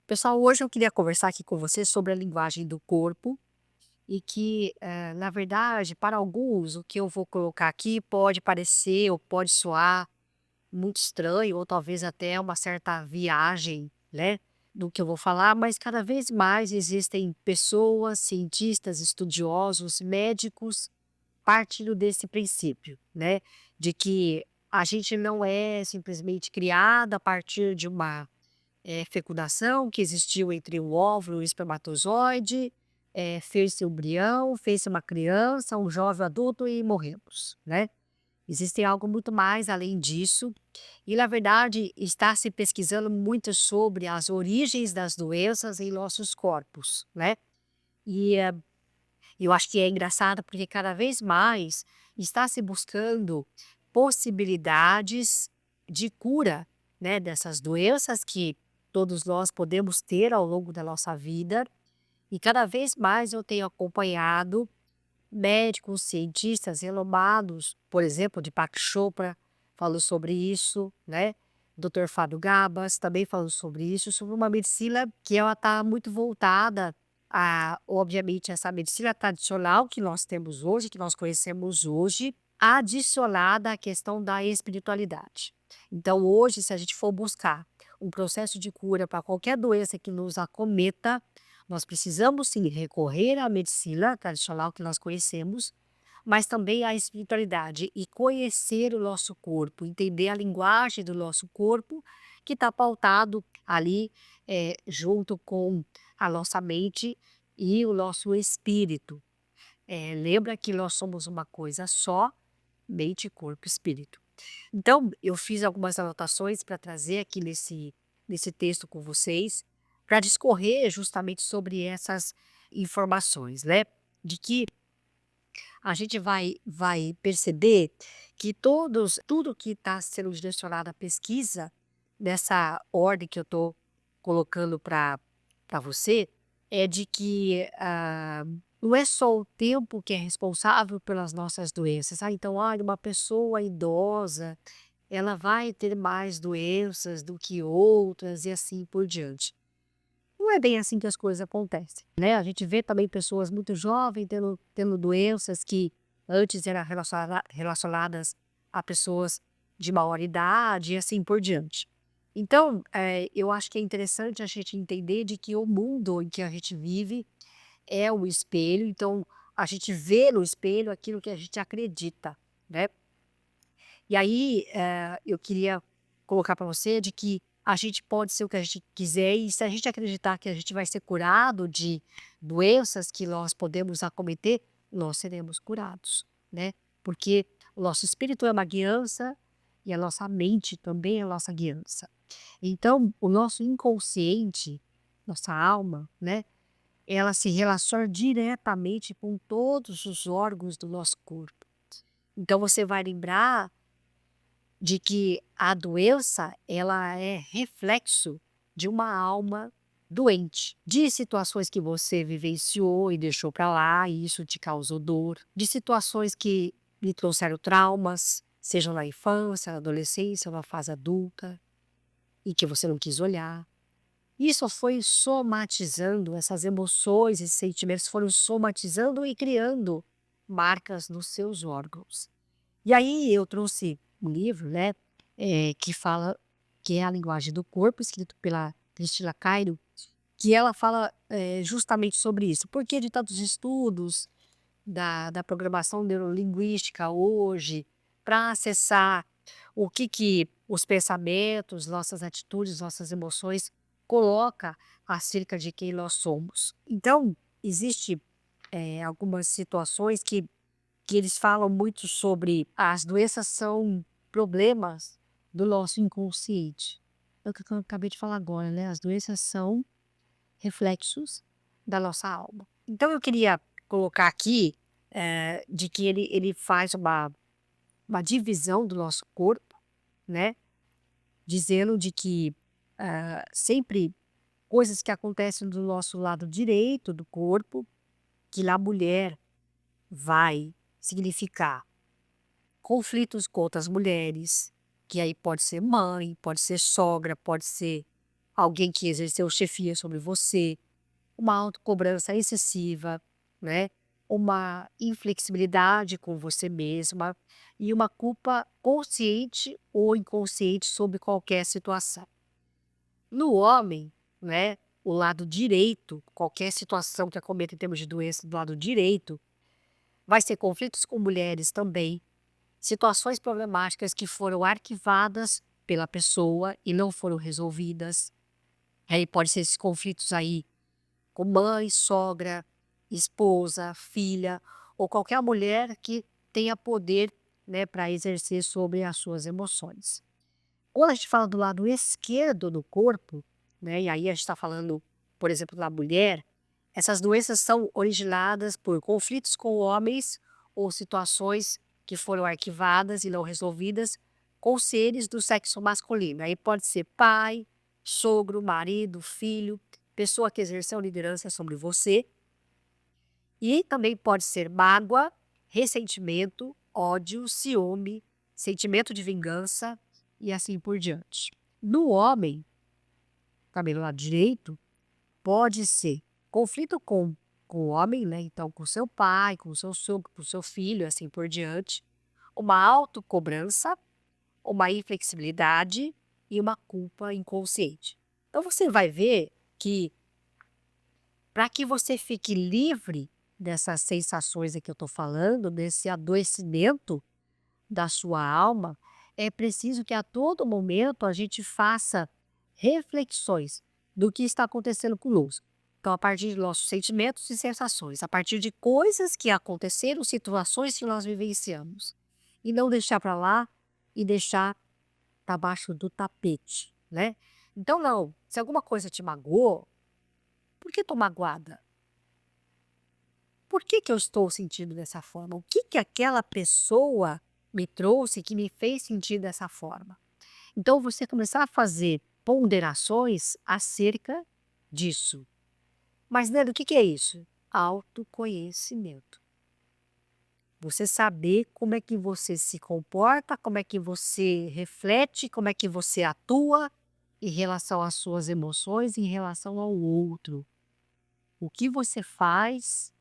Pessoal, hoje eu queria conversar aqui com você sobre a linguagem do corpo e que, na verdade, para alguns, o que eu vou colocar aqui pode parecer ou pode soar muito estranho, ou talvez até uma certa viagem, né, do que eu vou falar, mas cada vez mais existem pessoas, cientistas, estudiosos, médicos, partindo desse princípio, né, de que a gente não é simplesmente criada a partir de uma fecundação que existiu entre o óvulo e o espermatozoide, fez-se um embrião, fez-se uma criança, um jovem adulto e morremos, né. Existe algo muito mais além disso, e na verdade está se pesquisando muito sobre as origens das doenças em nossos corpos, né. E, eu acho que é engraçado porque cada vez mais está se buscando possibilidades de cura, né, dessas doenças que todos nós podemos ter ao longo da nossa vida. E cada vez mais eu tenho acompanhado médicos, cientistas renomados, por exemplo, Deepak Chopra falou sobre isso, né? Dr. Fábio Gabas também falou sobre isso, sobre uma medicina que ela está muito voltada a, obviamente, essa medicina tradicional que nós temos hoje, que nós conhecemos hoje, adicionada à questão da espiritualidade. Então, hoje, se a gente for buscar um processo de cura para qualquer doença que nos acometa, nós precisamos sim recorrer à medicina tradicional que nós conhecemos, mas também à espiritualidade e conhecer o nosso corpo, entender a linguagem do nosso corpo, que está pautado ali junto com a nossa mente e o nosso espírito. Lembra que nós somos uma coisa só, mente, corpo e espírito. Então, eu fiz algumas anotações para trazer aqui nesse texto com vocês, para discorrer justamente sobre essas informações, né? De que a gente vai perceber que tudo que está sendo direcionado à pesquisa, nessa ordem que eu estou colocando para você, é de que não é só o tempo que é responsável pelas nossas doenças. Então, uma pessoa idosa, ela vai ter mais doenças do que outras e assim por diante. Não é bem assim que as coisas acontecem, né? A gente vê também pessoas muito jovens tendo doenças que antes eram relacionadas a pessoas de maior idade e assim por diante. Então, eu acho que é interessante a gente entender de que o mundo em que a gente vive é o espelho, então a gente vê no espelho aquilo que a gente acredita, né? E aí, eu queria colocar para você de que a gente pode ser o que a gente quiser e se a gente acreditar que a gente vai ser curado de doenças que nós podemos acometer, nós seremos curados, né? Porque o nosso espírito é uma guiança e a nossa mente também é a nossa guiança. Então, o nosso inconsciente, nossa alma, né? Ela se relaciona diretamente com todos os órgãos do nosso corpo. Então, você vai lembrar de que a doença, ela é reflexo de uma alma doente, de situações que você vivenciou e deixou para lá e isso te causou dor, de situações que lhe trouxeram traumas, sejam na infância, na adolescência, na fase adulta, e que você não quis olhar. Isso foi somatizando, essas emoções, esses sentimentos foram somatizando e criando marcas nos seus órgãos. E aí eu trouxe um livro, né, que fala que é a linguagem do corpo, escrito pela Cristina Cairo, que ela fala justamente sobre isso. Porque de tantos estudos da programação neurolinguística hoje, para acessar o que os pensamentos, nossas atitudes, nossas emoções coloca acerca de quem nós somos. Então, existe algumas situações que eles falam muito sobre as doenças são problemas do nosso inconsciente. É o que eu acabei de falar agora, né? As doenças são reflexos da nossa alma. Então eu queria colocar aqui de que ele faz uma divisão do nosso corpo, né? Dizendo de que sempre coisas que acontecem do nosso lado direito do corpo, que na mulher vai significar conflitos com outras mulheres, que aí pode ser mãe, pode ser sogra, pode ser alguém que exerceu chefia sobre você, uma autocobrança excessiva, né? Uma inflexibilidade com você mesma e uma culpa consciente ou inconsciente sobre qualquer situação. No homem, né, o lado direito, qualquer situação que acometa em termos de doença do lado direito, vai ser conflitos com mulheres também, situações problemáticas que foram arquivadas pela pessoa e não foram resolvidas. Aí pode ser esses conflitos aí com mãe, sogra, esposa, filha ou qualquer mulher que tenha poder, né, para exercer sobre as suas emoções. Quando a gente fala do lado esquerdo do corpo, né, e aí a gente está falando, por exemplo, da mulher, essas doenças são originadas por conflitos com homens ou situações que foram arquivadas e não resolvidas com seres do sexo masculino. Aí pode ser pai, sogro, marido, filho, pessoa que exerceu liderança sobre você. E também pode ser mágoa, ressentimento, ódio, ciúme, sentimento de vingança e assim por diante. No homem, também do lado direito, pode ser conflito com o homem, né? Então, com seu pai, com seu sogro, com seu filho, assim por diante. Uma autocobrança, uma inflexibilidade e uma culpa inconsciente. Então, você vai ver que para que você fique livre dessas sensações que eu estou falando, desse adoecimento da sua alma, é preciso que a todo momento a gente faça reflexões do que está acontecendo conosco. Então, a partir de nossos sentimentos e sensações, a partir de coisas que aconteceram, situações que nós vivenciamos, e não deixar para lá e deixar para baixo do tapete, né? Então, não, se alguma coisa te magoou, por que estou magoada? Por que que eu estou sentindo dessa forma? O que que aquela pessoa me trouxe que me fez sentir dessa forma? Então, você começar a fazer ponderações acerca disso. Mas, Nando, o que que é isso? Autoconhecimento. Você saber como é que você se comporta, como é que você reflete, como é que você atua em relação às suas emoções, em relação ao outro. O que você faz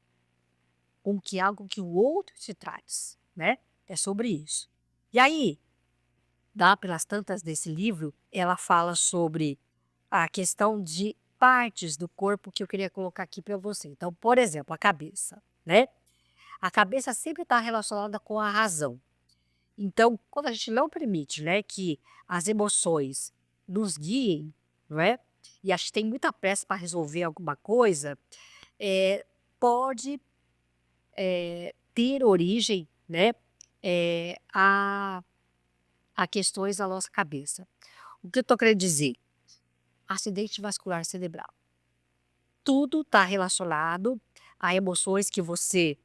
com que algo que o outro te traz, né? É sobre isso. E aí, dá pelas tantas desse livro, ela fala sobre a questão de partes do corpo que eu queria colocar aqui para você. Então, por exemplo, a cabeça, né? A cabeça sempre está relacionada com a razão. Então, quando a gente não permite, né, que as emoções nos guiem, não é? E a gente tem muita pressa para resolver alguma coisa, pode ter origem, né, a questões da nossa cabeça. O que eu estou querendo dizer? Acidente vascular cerebral. Tudo está relacionado a emoções que você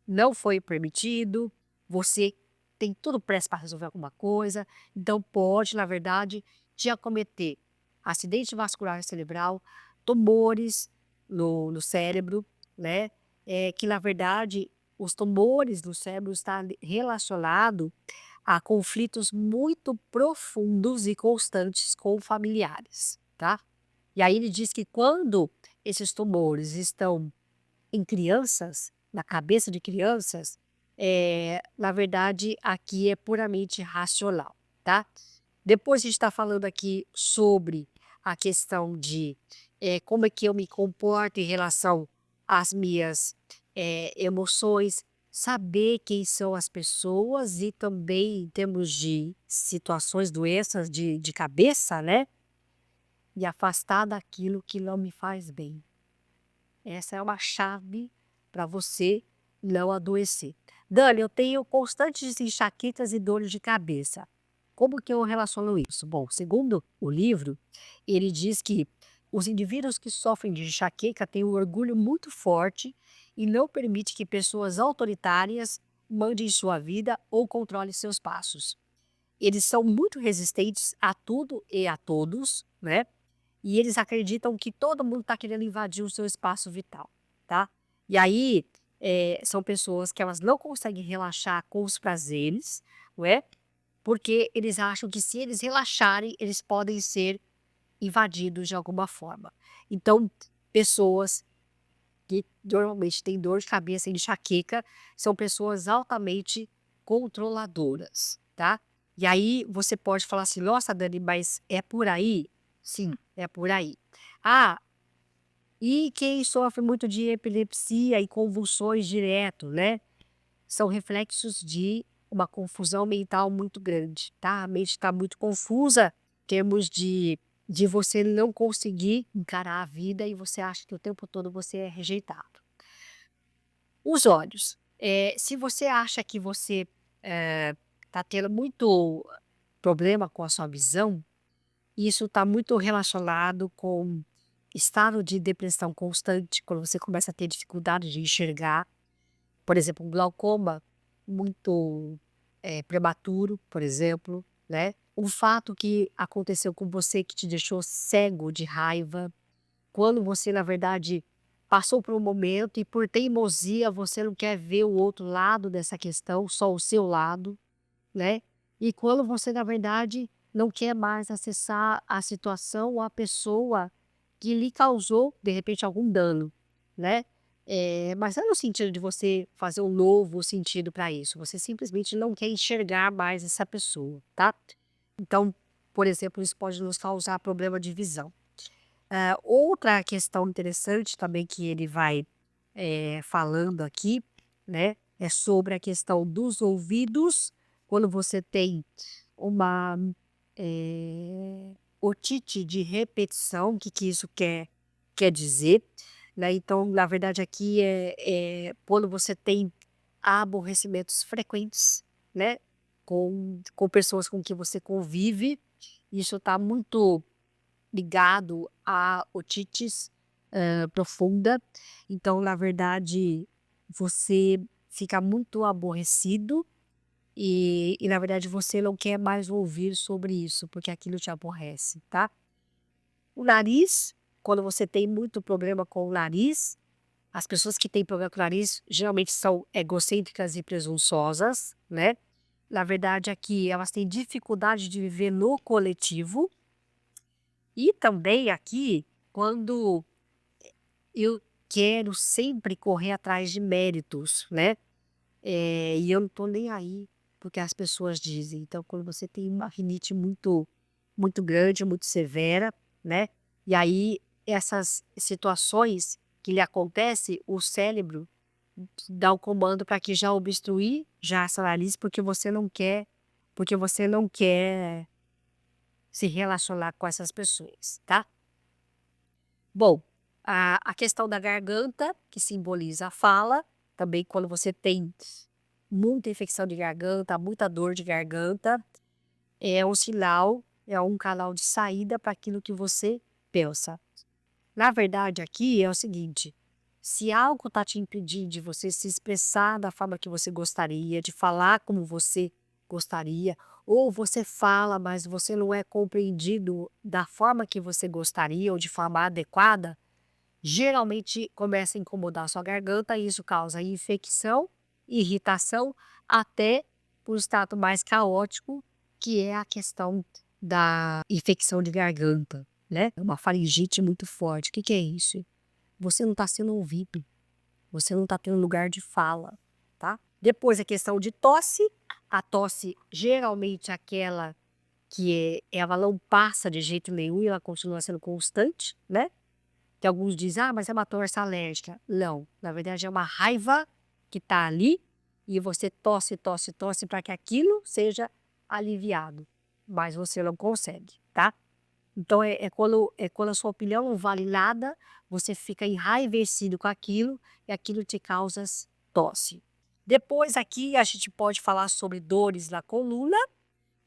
não foi permitido, você tem tudo pressa para resolver alguma coisa, então pode, na verdade, te acometer acidente vascular cerebral, tumores no cérebro, né? Que na verdade os tumores no cérebro estão relacionados a conflitos muito profundos e constantes com familiares, tá? E aí ele diz que quando esses tumores estão em crianças, na cabeça de crianças, na verdade aqui é puramente racional, tá? Depois a gente está falando aqui sobre a questão de como é que eu me comporto em relação às minhas emoções, saber quem são as pessoas e também em termos de situações, doenças de cabeça, né? E afastar daquilo que não me faz bem. Essa é uma chave para você não adoecer. Dani, eu tenho constantes enxaquecas e dores de cabeça. Como que eu relaciono isso? Bom, segundo o livro, ele diz que os indivíduos que sofrem de enxaqueca têm um orgulho muito forte e não permite que pessoas autoritárias mandem sua vida ou controlem seus passos. Eles são muito resistentes a tudo e a todos, né? E eles acreditam que todo mundo está querendo invadir o seu espaço vital, tá? E aí, são pessoas que elas não conseguem relaxar com os prazeres, não é? Porque eles acham que se eles relaxarem, eles podem ser invadidos de alguma forma. Então, pessoas que normalmente têm dor de cabeça e enxaqueca são pessoas altamente controladoras, tá? E aí você pode falar assim: nossa, Dani, mas é por aí? Sim, é por aí. Ah, e quem sofre muito de epilepsia e convulsões direto, né? São reflexos de uma confusão mental muito grande, tá? A mente está muito confusa em termos de você não conseguir encarar a vida e você acha que o tempo todo você é rejeitado. Os olhos. Se você acha que você está tendo muito problema com a sua visão, isso está muito relacionado com estado de depressão constante, quando você começa a ter dificuldade de enxergar, por exemplo, um glaucoma muito prematuro, por exemplo, né? Um fato que aconteceu com você que te deixou cego de raiva, quando você, na verdade, passou por um momento e por teimosia você não quer ver o outro lado dessa questão, só o seu lado, né? E quando você, na verdade, não quer mais acessar a situação ou a pessoa que lhe causou, de repente, algum dano, né? Mas não é no sentido de você fazer um novo sentido para isso, você simplesmente não quer enxergar mais essa pessoa, tá? Então, por exemplo, isso pode nos causar problema de visão. Outra questão interessante também que ele vai falando aqui, né, é sobre a questão dos ouvidos, quando você tem uma otite de repetição, o que que isso quer dizer, né? Então, na verdade, aqui é quando você tem aborrecimentos frequentes, né, com pessoas com que você convive, isso está muito ligado a otites profunda. Então, na verdade, você fica muito aborrecido e na verdade você não quer mais ouvir sobre isso, porque aquilo te aborrece, tá? O nariz, quando você tem muito problema com o nariz, as pessoas que têm problema com o nariz geralmente são egocêntricas e presunçosas, né? Na verdade, aqui elas têm dificuldade de viver no coletivo. E também aqui, quando eu quero sempre correr atrás de méritos, né? E eu não tô nem aí porque as pessoas dizem. Então, quando você tem uma rinite muito grande, muito severa, né? E aí, essas situações que lhe acontecem, o cérebro dá o comando para que já obstruir já essa nariz, porque você não quer se relacionar com essas pessoas, tá? Bom, a questão da garganta, que simboliza a fala, também quando você tem muita infecção de garganta, muita dor de garganta, é um sinal, é um canal de saída para aquilo que você pensa. Na verdade, aqui é o seguinte: se algo está te impedindo de você se expressar da forma que você gostaria, de falar como você gostaria, ou você fala, mas você não é compreendido da forma que você gostaria ou de forma adequada, geralmente começa a incomodar a sua garganta e isso causa infecção, irritação, até por estado mais caótico, que é a questão da infecção de garganta, né? É uma faringite muito forte. O que que é isso? Você não está sendo ouvido, você não está tendo lugar de fala, tá? Depois a questão de tosse. A tosse geralmente é aquela que ela não passa de jeito nenhum e ela continua sendo constante, né? Que alguns dizem: "Ah, mas é uma tosse alérgica". Não, na verdade é uma raiva que está ali e você tosse, tosse, tosse para que aquilo seja aliviado, mas você não consegue, tá? Então é quando a sua opinião não vale nada, você fica enraivecido com aquilo e aquilo te causa tosse. Depois aqui a gente pode falar sobre dores na coluna,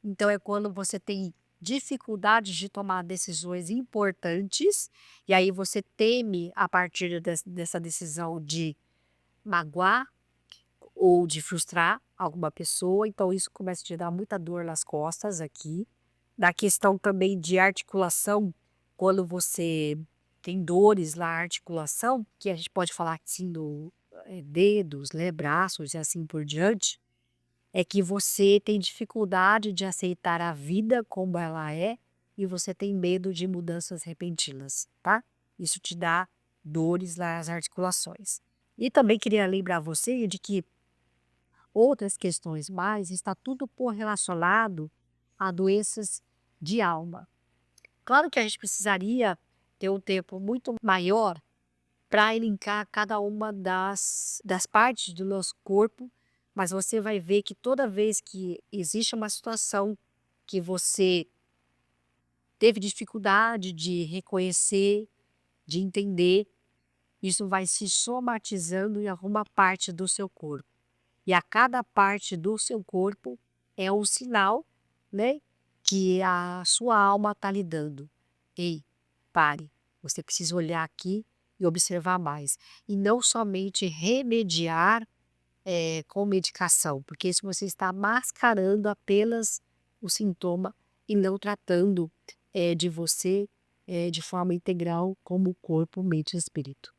então é quando você tem dificuldade de tomar decisões importantes, e aí você teme a partir dessa decisão de magoar ou de frustrar alguma pessoa, então isso começa a te dar muita dor nas costas aqui. Da questão também de articulação, quando você tem dores na articulação, que a gente pode falar assim do dedos, né, braços e assim por diante, é que você tem dificuldade de aceitar a vida como ela é e você tem medo de mudanças repentinas, tá? Isso te dá dores nas articulações. E também queria lembrar você de que outras questões mais está tudo correlacionado a doenças de alma. Claro que a gente precisaria ter um tempo muito maior para elencar cada uma das partes do nosso corpo, mas você vai ver que toda vez que existe uma situação que você teve dificuldade de reconhecer, de entender, isso vai se somatizando em alguma parte do seu corpo. E a cada parte do seu corpo é um sinal, né, que a sua alma está lhe dando. Ei, pare, você precisa olhar aqui e observar mais. E não somente remediar com medicação, porque isso você está mascarando apenas o sintoma e não tratando de você de forma integral como corpo, mente e espírito.